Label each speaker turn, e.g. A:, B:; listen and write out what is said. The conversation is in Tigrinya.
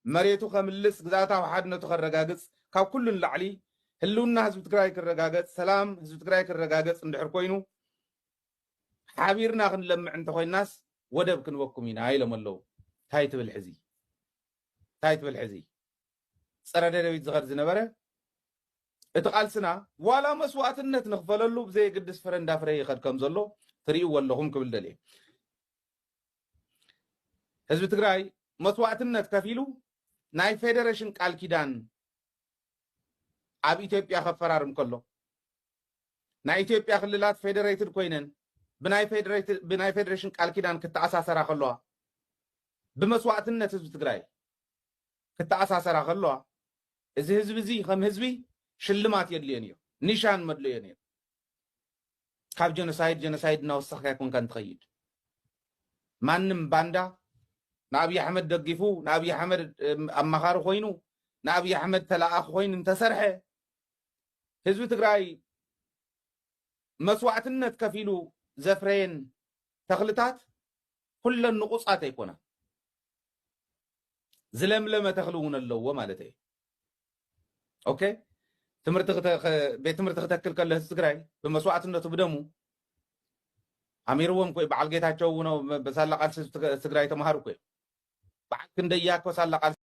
A: مريتو خملس غزاتا وحدنتو خرغاغص كاب كلن لعلي هلونا حزب تግራይ ክረጋገጽ ሰላም ህዝብ ትግራይ ክረጋገጽ እንድሕር ኮይኑ ሓቢርና ክንለምዕ እንተኮይናስ ወደብ ክንወኩም ኢና ኢሎም ታይ ትብል ሕዚ ፀረ ደደቢት ዝኸድ ዝነበረ እቲ ቃልስና ዋላ መስዋዕትነት ንኽፈለሉ ብዘይ ግድስ ፍረ እንዳፍረ ይኸድ ከም ዘሎ ትሪኡ ወለኹም ክብል ደልየ ህዝቢ ትግራይ መስዋዕትነት ከፊሉ ናይ ፌደሬሽን ቃል ኪዳን ኣብ ኢትዮጵያ ከፈራርም ከሎ ናይ ኢትዮጵያ ክልላት ፌደሬትድ ኮይነን ብናይ ፌደሬሽን ቃል ኪዳን ክትኣሳሰራ ከለዋ ብመስዋዕትነት ህዝቢ ትግራይ ክትኣሳሰራ ከለዋ እዚ ህዝቢ እዚ ከም ህዝቢ ሽልማት የድልየን እዩ ኒሻን መድልየን እዩ ካብ ጀኖሳይድ እናወሰኽካ ይኮንካ እንትኸይድ ማንም ባንዳ ንኣብይ ኣሕመድ ደጊፉ ንኣብይ ኣሕመድ ኣመኻሪ ኮይኑ ንኣብይ ኣሕመድ ተላኣኽ ኮይኑ እንተሰርሐ ህዝቢ ትግራይ መስዋዕትነት ከፊሉ ዘፍረየን ተኽልታት ኩለን ንቑፃት ኣይኮና ዝለምለመ ተኽሊ እውን ኣለዎ ማለት እዩ ኦኬ ቤት ትምህርቲ ክተክል ከሎ ህዝቢ ትግራይ ብመስዋዕትነቱ ብደሙ ኣሚርዎም ኮይ በዓል ጌታቸው ነው በሳላ ቃልሲ ትግራይ ተማሃሩ ኮይ በዓል ክንደያ ኮ ሳላ ቃልሲ